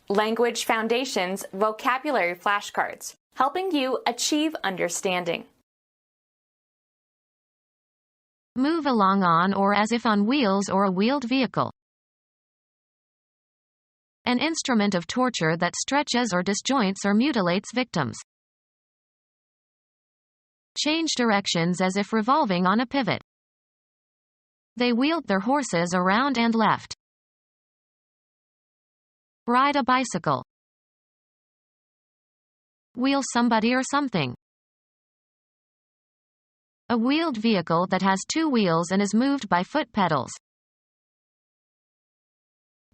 Language Foundations Vocabulary Flashcards, helping you achieve understanding. Move along on or as if on wheels or a wheeled vehicle. An instrument of torture that stretches or disjoints or mutilates victims. Change directions as if revolving on a pivot. They wheeled their horses around and left. Ride a bicycle. Wheel somebody or something. A wheeled vehicle that has two wheels and is moved by foot pedals.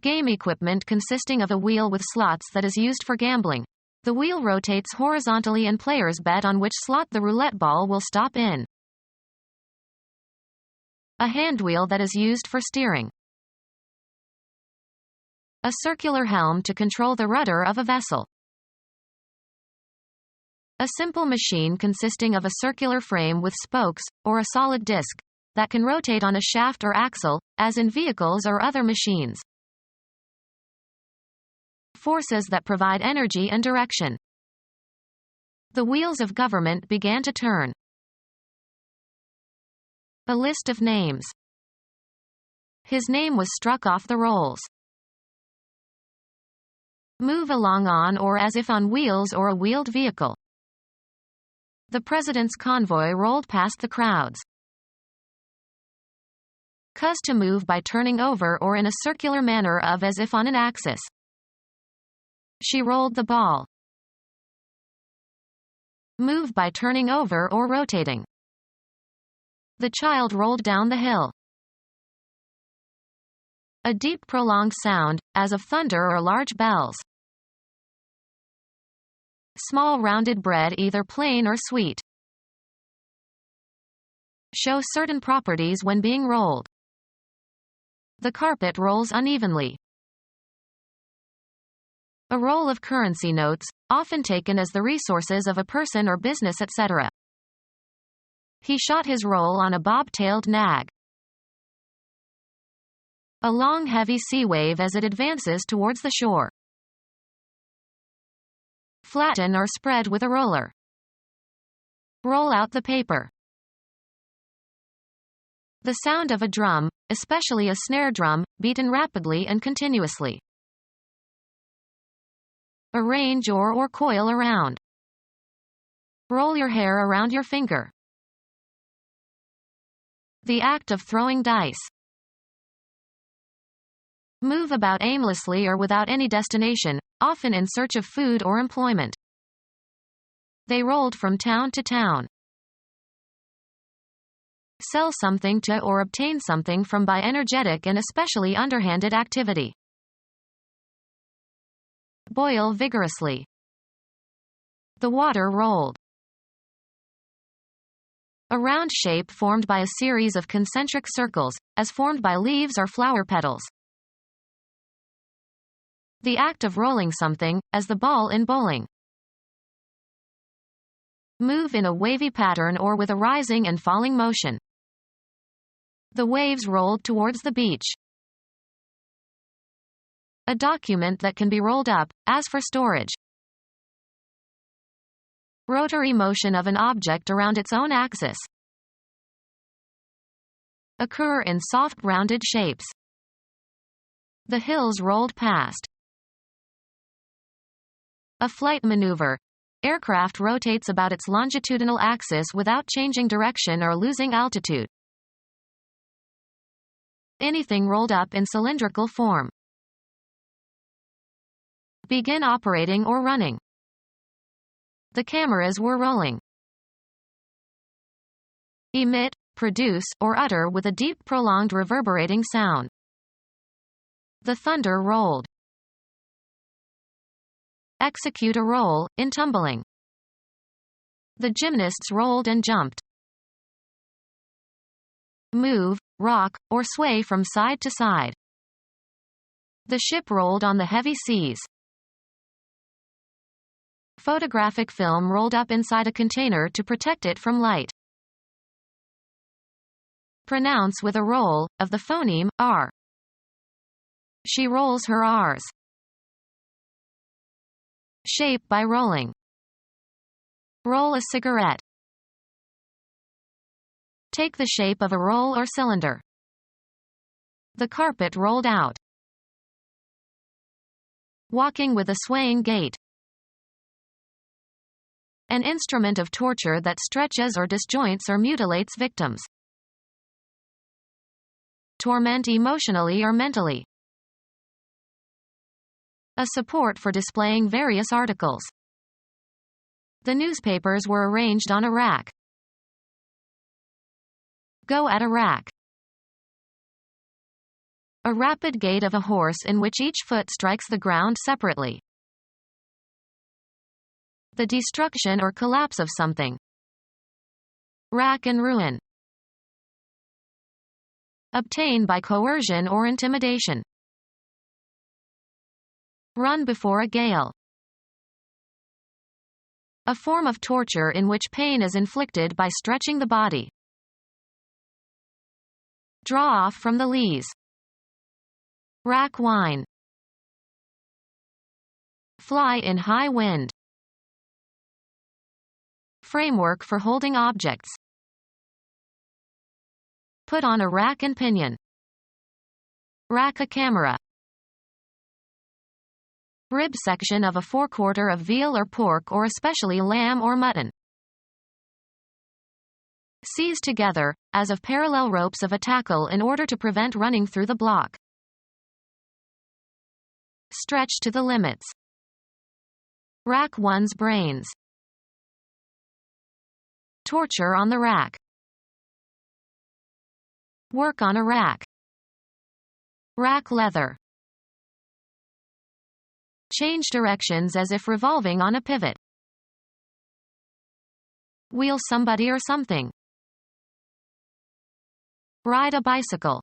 Game equipment consisting of a wheel with slots that is used for gambling. The wheel rotates horizontally and players bet on which slot the roulette ball will stop in. A handwheel that is used for steering. A circular helm to control the rudder of a vessel. A simple machine consisting of a circular frame with spokes, or a solid disc, that can rotate on a shaft or axle, as in vehicles or other machines. Forces that provide energy and direction. The wheels of government began to turn. A list of names. His name was struck off the rolls. Move along on or as if on wheels or a wheeled vehicle. The president's convoy rolled past the crowds. Cause to move by turning over or in a circular manner of as if on an axis. She rolled the ball. Move by turning over or rotating. The child rolled down the hill. A deep prolonged sound, as of thunder or large bells. Small rounded bread, either plain or sweet. Show certain properties when being rolled. The carpet rolls unevenly. A roll of currency notes, often taken as the resources of a person or business, etc. He shot his roll on a bob-tailed nag. A long heavy sea wave as it advances towards the shore. Flatten or spread with a roller. Roll out the paper. The sound of a drum, especially a snare drum, beaten rapidly and continuously. Arrange or coil around. Roll your hair around your finger. The act of throwing dice. Move about aimlessly or without any destination, often in search of food or employment. They rolled from town to town. Sell something to or obtain something from by energetic and especially underhanded activity. Boil vigorously. The water rolled. A round shape formed by a series of concentric circles, as formed by leaves or flower petals. The act of rolling something, as the ball in bowling. Move in a wavy pattern or with a rising and falling motion. The waves rolled towards the beach. A document that can be rolled up, as for storage. Rotary motion of an object around its own axis. Occur in soft rounded shapes. The hills rolled past. A flight maneuver. Aircraft rotates about its longitudinal axis without changing direction or losing altitude. Anything rolled up in cylindrical form. Begin operating or running. The cameras were rolling. Emit, produce, or utter with a deep prolonged reverberating sound. The thunder rolled. Execute a roll, in tumbling. The gymnasts rolled and jumped. Move, rock, or sway from side to side. The ship rolled on the heavy seas. Photographic film rolled up inside a container to protect it from light. Pronounce with a roll, of the phoneme, r. She rolls her r's. Shape by rolling. Roll a cigarette. Take the shape of a roll or cylinder. The carpet rolled out. Walking with a swaying gait. An instrument of torture that stretches or disjoints or mutilates victims. Torment emotionally or mentally. A support for displaying various articles. The newspapers were arranged on a rack. Go at a rack. A rapid gait of a horse in which each foot strikes the ground separately. The destruction or collapse of something. Rack and ruin. Obtain by coercion or intimidation. Run before a gale. A form of torture in which pain is inflicted by stretching the body. Draw off from the lees. Rack wine. Fly in high wind. Framework for holding objects. Put on a rack and pinion. Rack a camera. Rib section of a forequarter of veal or pork or especially lamb or mutton. Seize together, as of parallel ropes of a tackle in order to prevent running through the block. Stretch to the limits. Rack one's brains. Torture on the rack. Work on a rack. Rack leather. Change directions as if revolving on a pivot. Wheel somebody or something. Ride a bicycle.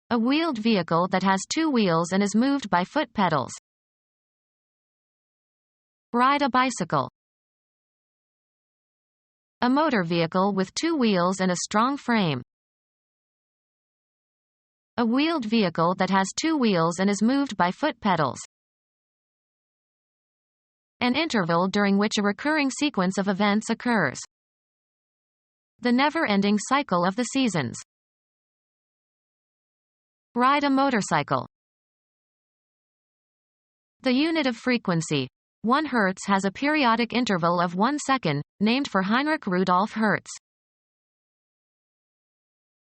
A wheeled vehicle that has two wheels and is moved by foot pedals. Ride a bicycle. A motor vehicle with two wheels and a strong frame. A wheeled vehicle that has two wheels and is moved by foot pedals. An interval during which a recurring sequence of events occurs. The never-ending cycle of the seasons. Ride a motorcycle. The unit of frequency, 1 Hertz, has a periodic interval of 1 second, named for Heinrich Rudolf Hertz.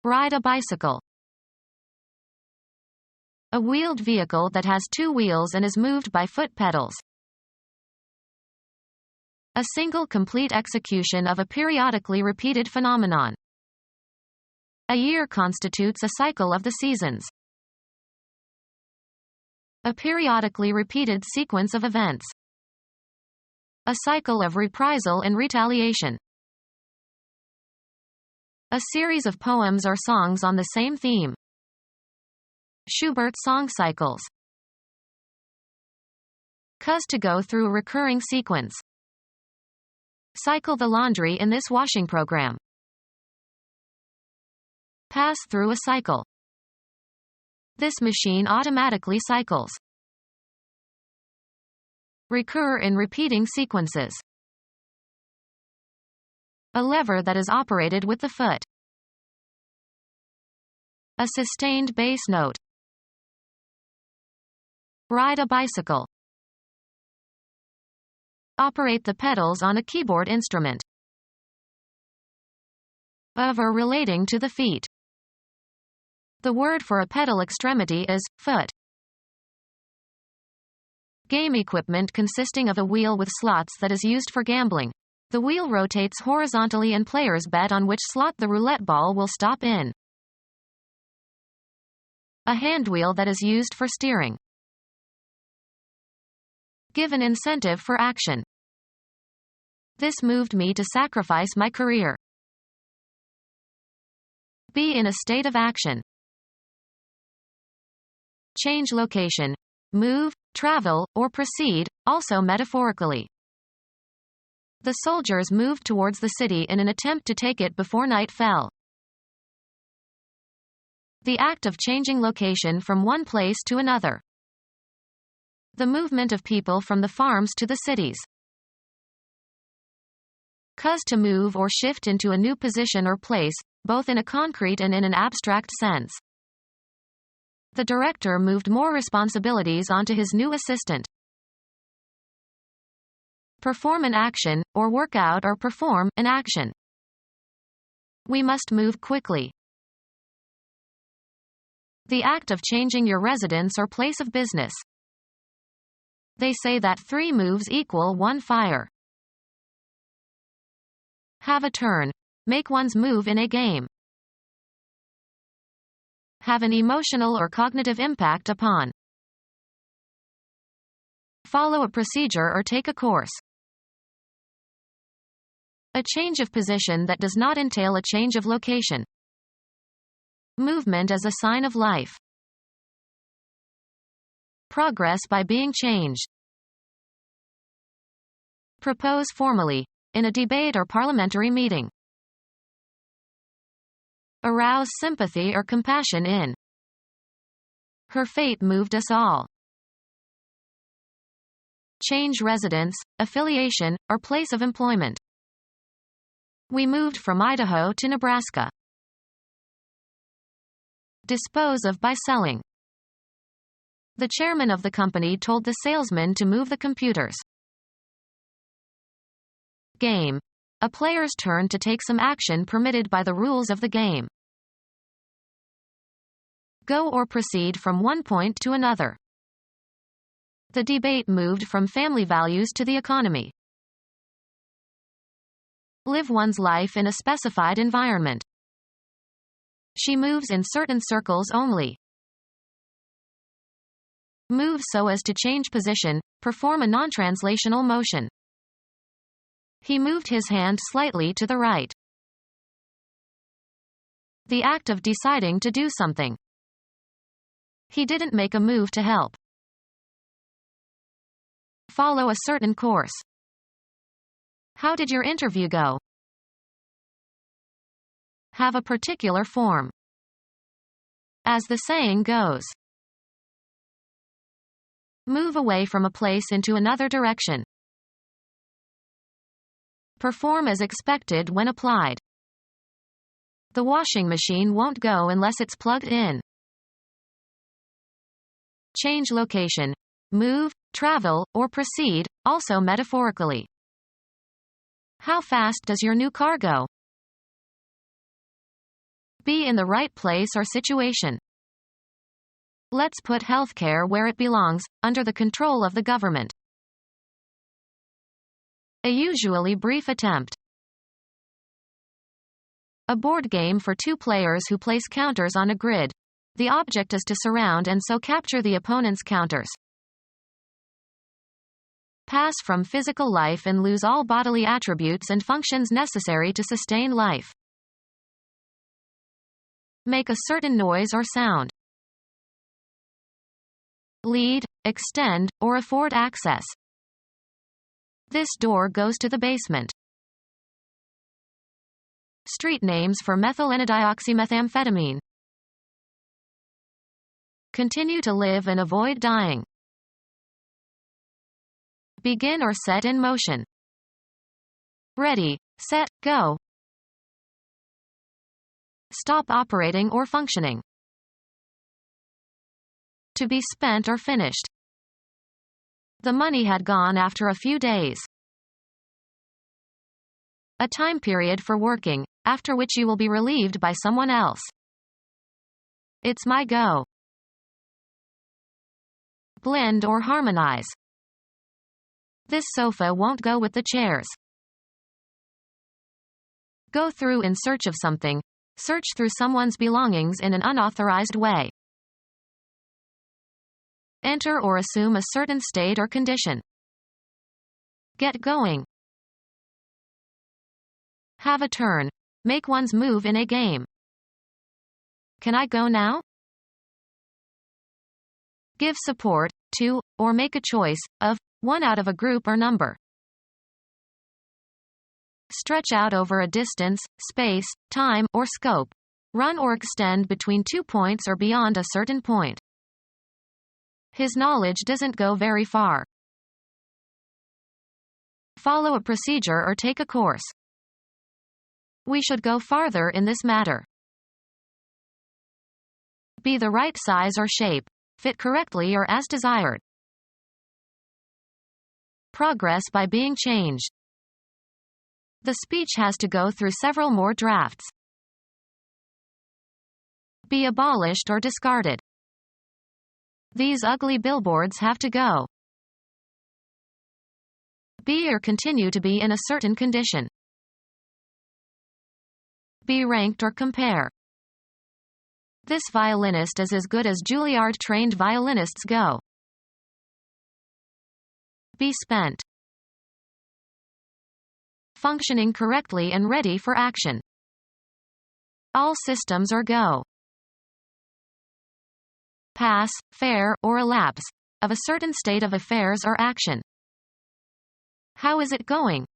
Ride a bicycle. A wheeled vehicle that has two wheels and is moved by foot pedals. A single complete execution of a periodically repeated phenomenon. A year constitutes a cycle of the seasons. A periodically repeated sequence of events. A cycle of reprisal and retaliation. A series of poems or songs on the same theme. Schubert song cycles. Cause to go through a recurring sequence. Cycle the laundry in this washing program. Pass through a cycle. This machine automatically cycles. Recur in repeating sequences. A lever that is operated with the foot. A sustained bass note. Ride a bicycle. Operate the pedals on a keyboard instrument. Of or relating to the feet. The word for a pedal extremity is foot. Game equipment consisting of a wheel with slots that is used for gambling. The wheel rotates horizontally and players bet on which slot the roulette ball will stop in. A handwheel that is used for steering. Give an incentive for action. This moved me to sacrifice my career. Be in a state of action. Change location. Move, travel, or proceed, also metaphorically. The soldiers moved towards the city in an attempt to take it before night fell. The act of changing location from one place to another. The movement of people from the farms to the cities. Cause to move or shift into a new position or place, both in a concrete and in an abstract sense. The director moved more responsibilities onto his new assistant. Perform an action, or work out or perform an action. We must move quickly. The act of changing your residence or place of business. They say that 3 moves equal 1 fire. Have a turn. Make one's move in a game. Have an emotional or cognitive impact upon. Follow a procedure or take a course. A change of position that does not entail a change of location. Movement as a sign of life. Progress by being changed. Propose formally, in a debate or parliamentary meeting. Arouse sympathy or compassion in. Her fate moved us all. Change residence, affiliation, or place of employment. We moved from Idaho to Nebraska. Dispose of by selling. The chairman of the company told the salesman to move the computers. Game. A player's turn to take some action permitted by the rules of the game. Go or proceed from one point to another. The debate moved from family values to the economy. Live one's life in a specified environment. She moves in certain circles only. Move so as to change position, perform a non-translational motion. He moved his hand slightly to the right. The act of deciding to do something. He didn't make a move to help. Follow a certain course. How did your interview go? Have a particular form. As the saying goes. Move away from a place into another direction. Perform as expected when applied. The washing machine won't go unless it's plugged in. Change location. Move, travel, or proceed, also metaphorically. How fast does your new car go? Be in the right place or situation. Let's put healthcare where it belongs, under the control of the government. A usually brief attempt. A board game for 2 players who place counters on a grid. The object is to surround and so capture the opponent's counters. Pass from physical life and lose all bodily attributes and functions necessary to sustain life. Make a certain noise or sound. Lead, extend, or afford access. This door goes to the basement. Street names for methylenedioxymethamphetamine. Continue to live and avoid dying. Begin or set in motion. Ready, set, go. Stop operating or functioning. To be spent or finished. The money had gone after a few days. A time period for working, after which you will be relieved by someone else. It's my go. Blend or harmonize. This sofa won't go with the chairs. Go through in search of something. Search through someone's belongings in an unauthorized way. Enter or assume a certain state or condition. Get going. Have a turn. Make one's move in a game. Can I go now? Give support to, or make a choice of, one out of a group or number. Stretch out over a distance, space, time, or scope. Run or extend between 2 points or beyond a certain point. His knowledge doesn't go very far. Follow a procedure or take a course. We should go farther in this matter. Be the right size or shape, fit correctly or as desired. Progress by being changed. The speech has to go through several more drafts. Be abolished or discarded. These ugly billboards have to go. Be or continue to be in a certain condition. Be ranked or compare. This violinist is as good as Juilliard-trained violinists go. Be spent. Functioning correctly and ready for action. All systems are go. Pass, fair, or elapse, of a certain state of affairs or action. How is it going?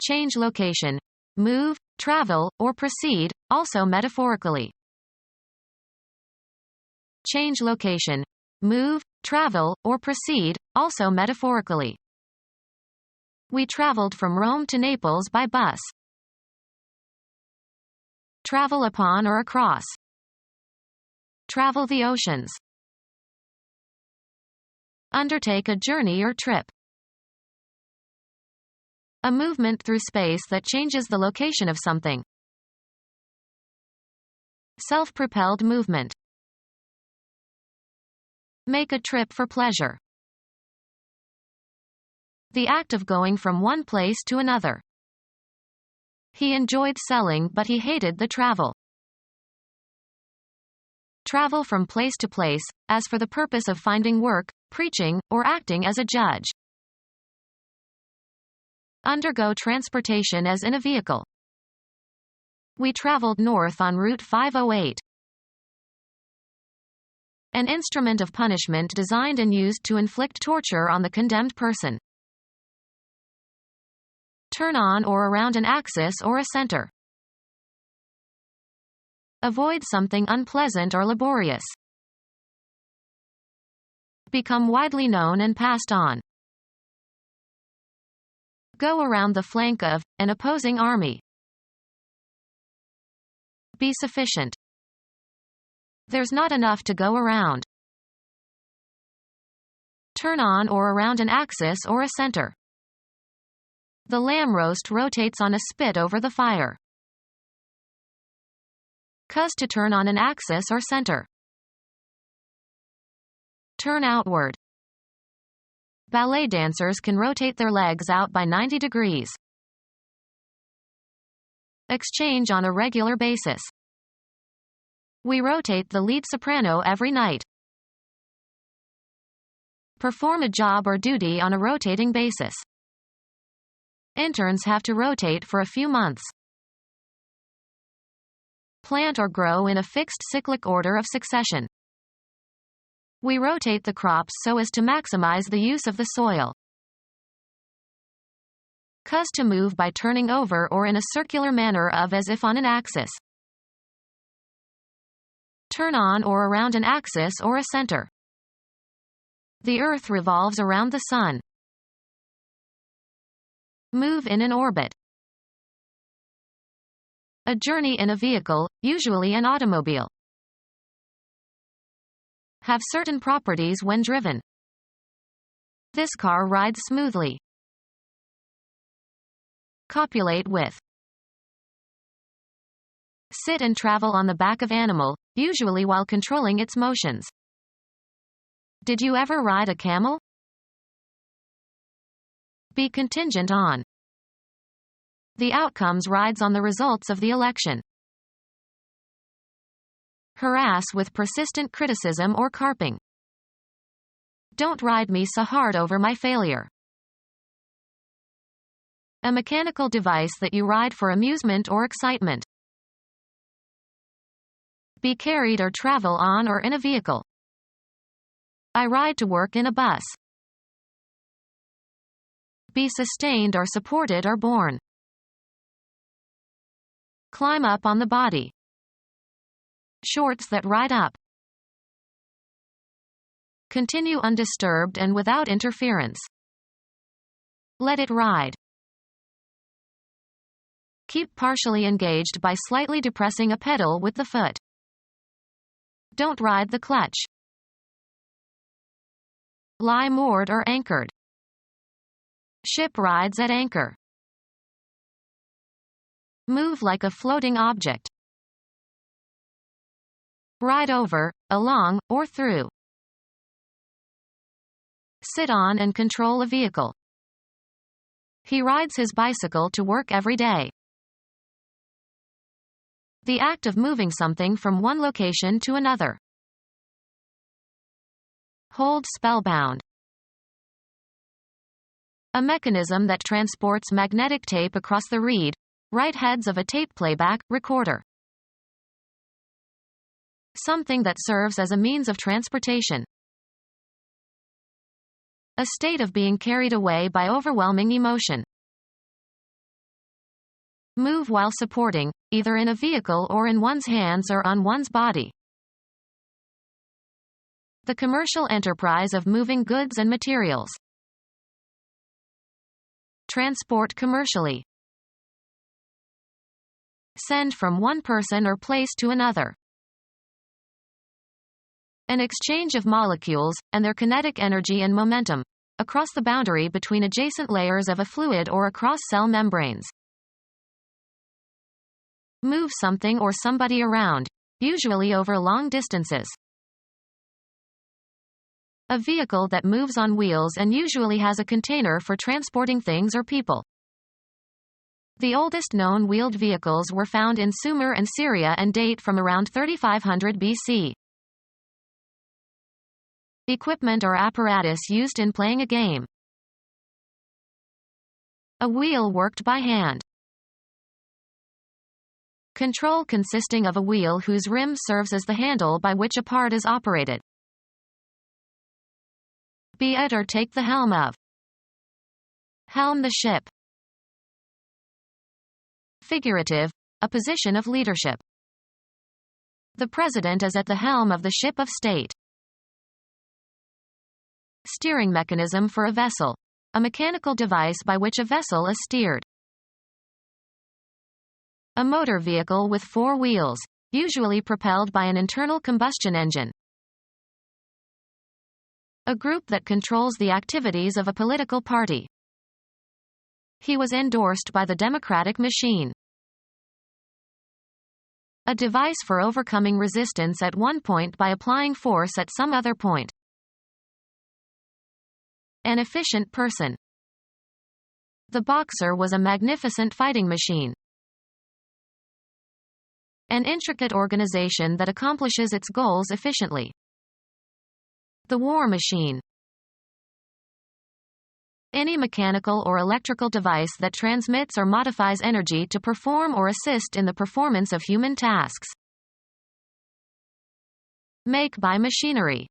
Change location. Move, travel, or proceed, also metaphorically. Change location. Move, travel, or proceed, also metaphorically. We traveled from Rome to Naples by bus. Travel upon or across. Travel the oceans. Undertake a journey or trip. A movement through space that changes the location of something. Self-propelled movement. Make a trip for pleasure. The act of going from one place to another. He enjoyed selling but he hated the travel. Travel from place to place, as for the purpose of finding work, preaching, or acting as a judge. Undergo transportation as in a vehicle. We traveled north on Route 508. An instrument of punishment designed and used to inflict torture on the condemned person. Turn on or around an axis or a center. Avoid something unpleasant or laborious. Become widely known and passed on. Go around the flank of an opposing army. Be sufficient. There's not enough to go around. Turn on or around an axis or a center. The lamb roast rotates on a spit over the fire. Cause to turn on an axis or center. Turn outward. Ballet dancers can rotate their legs out by 90 degrees. Exchange on a regular basis. We rotate the lead soprano every night. Perform a job or duty on a rotating basis. Interns have to rotate for a few months. Plant or grow in a fixed cyclic order of succession. We rotate the crops so as to maximize the use of the soil. Cause to move by turning over or in a circular manner of as if on an axis. Turn on or around an axis or a center. The Earth revolves around the Sun. Move in an orbit. A journey in a vehicle, usually an automobile. Have certain properties when driven. This car rides smoothly. Copulate with. Sit and travel on the back of animal, usually while controlling its motions. Did you ever ride a camel? Be contingent on. The outcomes rides on the results of the election. Harass with persistent criticism or carping. Don't ride me so hard over my failure. A mechanical device that you ride for amusement or excitement. Be carried or travel on or in a vehicle. I ride to work in a bus. Be sustained or supported or borne. Climb up on the body. Shorts that ride up. Continue undisturbed and without interference. Let it ride. Keep partially engaged by slightly depressing a pedal with the foot. Don't ride the clutch. Lie moored or anchored. Ship rides at anchor. Move like a floating object. Ride over, along, or through. Sit on and control a vehicle. He rides his bicycle to work every day. The act of moving something from one location to another. Hold spellbound. A mechanism that transports magnetic tape across the reed, right heads of a tape playback recorder. Something that serves as a means of transportation. A state of being carried away by overwhelming emotion. Move while supporting, either in a vehicle or in one's hands or on one's body. The commercial enterprise of moving goods and materials. Transport commercially. Send from one person or place to another. An exchange of molecules, and their kinetic energy and momentum, across the boundary between adjacent layers of a fluid or across cell membranes. Move something or somebody around, usually over long distances. A vehicle that moves on wheels and usually has a container for transporting things or people. The oldest known wheeled vehicles were found in Sumer and Syria and date from around 3500 BC. Equipment or apparatus used in playing a game. A wheel worked by hand. Control consisting of a wheel whose rim serves as the handle by which a part is operated. Be it or take the helm of. Helm the ship. Figurative, a position of leadership. The president is at the helm of the ship of state. Steering mechanism for a vessel. A mechanical device by which a vessel is steered. A motor vehicle with four wheels, usually propelled by an internal combustion engine. A group that controls the activities of a political party. He was endorsed by the democratic machine. A device for overcoming resistance at one point by applying force at some other point. An efficient person. The boxer was a magnificent fighting machine. An intricate organization that accomplishes its goals efficiently. The war machine. Any mechanical or electrical device that transmits or modifies energy to perform or assist in the performance of human tasks. Make by machinery.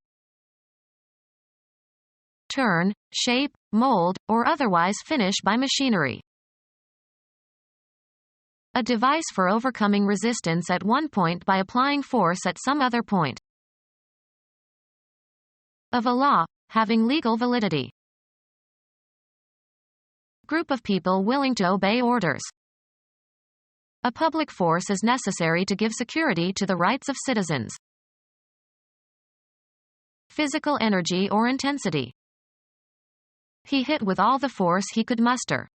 Turn, shape, mold, or otherwise finish by machinery. A device for overcoming resistance at one point by applying force at some other point. Of a law, having legal validity. Group of people willing to obey orders. A public force is necessary to give security to the rights of citizens. Physical energy or intensity. He hit with all the force he could muster.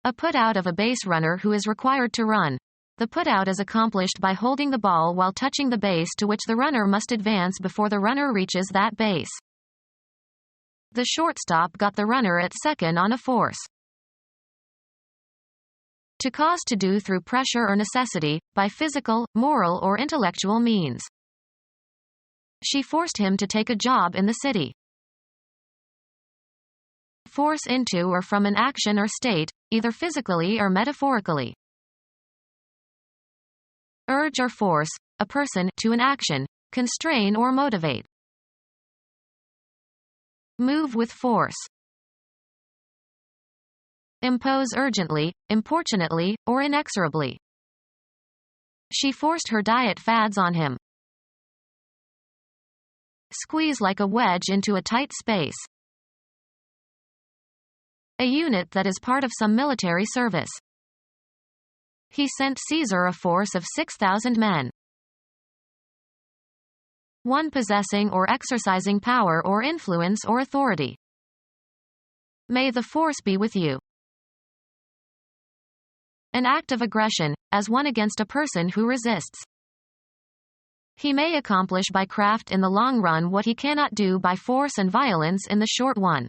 A put-out of a base runner who is required to run. The put-out is accomplished by holding the ball while touching the base to which the runner must advance before the runner reaches that base. The shortstop got the runner at second on a force. To cause to do through pressure or necessity, by physical, moral or intellectual means. She forced him to take a job in the city. Force into or from an action or state, either physically or metaphorically. Urge or force, a person, to an action, constrain or motivate. Move with force. Impose urgently, importunately, or inexorably. She forced her diet fads on him. Squeeze like a wedge into a tight space. A unit that is part of some military service. He sent Caesar a force of 6,000 men. One possessing or exercising power or influence or authority. May the force be with you. An act of aggression, as one against a person who resists. He may accomplish by craft in the long run what he cannot do by force and violence in the short one.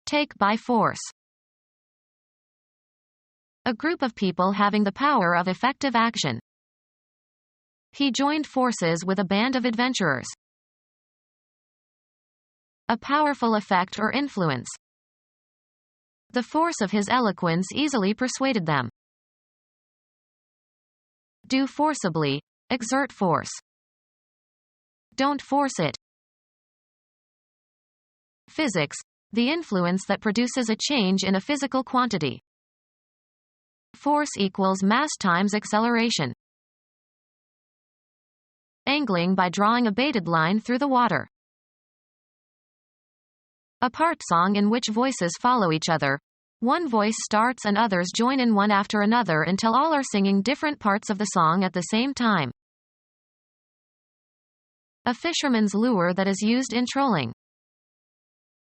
Take by force. A group of people having the power of effective action. He joined forces with a band of adventurers. A powerful effect or influence. The force of his eloquence easily persuaded them. Do forcibly, exert force. Don't force it. Physics, the influence that produces a change in a physical quantity. Force equals mass times acceleration. Angling by drawing a baited line through the water. A part song in which voices follow each other. One voice starts and others join in one after another until all are singing different parts of the song at the same time. A fisherman's lure that is used in trolling.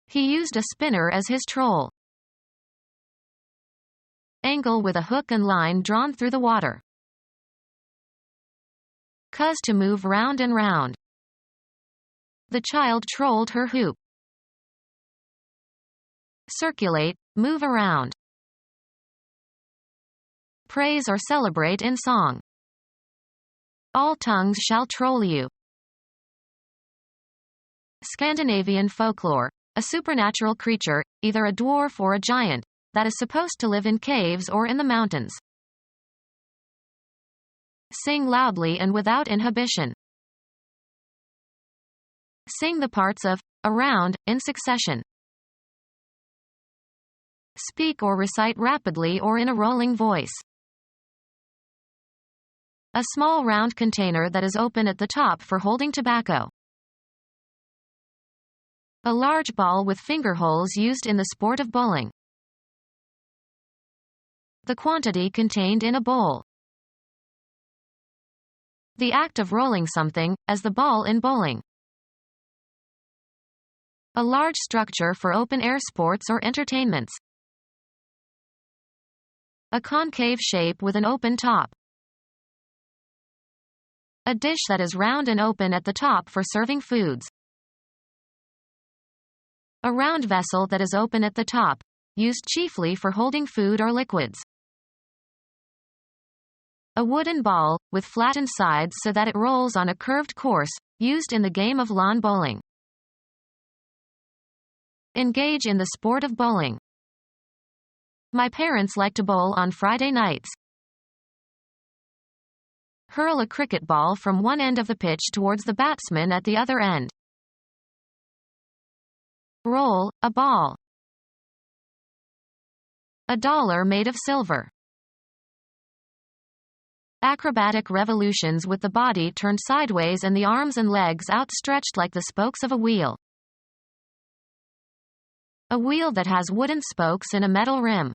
He used a spinner as his troll. Angle with a hook and line drawn through the water. Cause to move round and round. The child trolled her hoop. Circulate, move around. Praise or celebrate in song. All tongues shall troll you. Scandinavian folklore, a supernatural creature, either a dwarf or a giant, that is supposed to live in caves or in the mountains. Sing loudly and without inhibition. Sing the parts of around in succession. Speak or recite rapidly or in a rolling voice. A small round container that is open at the top for holding tobacco. A large ball with finger holes used in the sport of bowling. The quantity contained in a bowl. The act of rolling something, as the ball in bowling. A large structure for open-air sports or entertainments. A concave shape with an open top. A dish that is round and open at the top for serving foods. A round vessel that is open at the top, used chiefly for holding food or liquids. A wooden ball, with flattened sides so that it rolls on a curved course, used in the game of lawn bowling. Engage in the sport of bowling. My parents like to bowl on Friday nights. Hurl a cricket ball from one end of the pitch towards the batsman at the other end. Roll, a ball. A dollar made of silver. Acrobatic revolutions with the body turned sideways and the arms and legs outstretched like the spokes of a wheel. A wheel that has wooden spokes and a metal rim.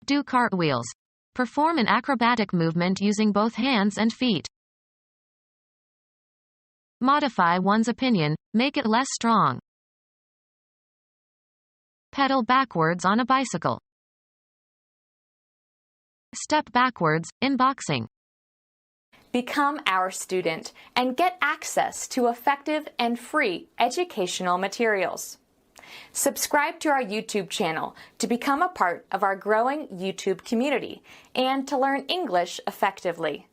Do cartwheels. Perform an acrobatic movement using both hands and feet. Modify one's opinion, make it less strong. Pedal backwards on a bicycle. Step backwards, in boxing. Become our student and get access to effective and free educational materials. Subscribe to our YouTube channel to become a part of our growing YouTube community and to learn English effectively.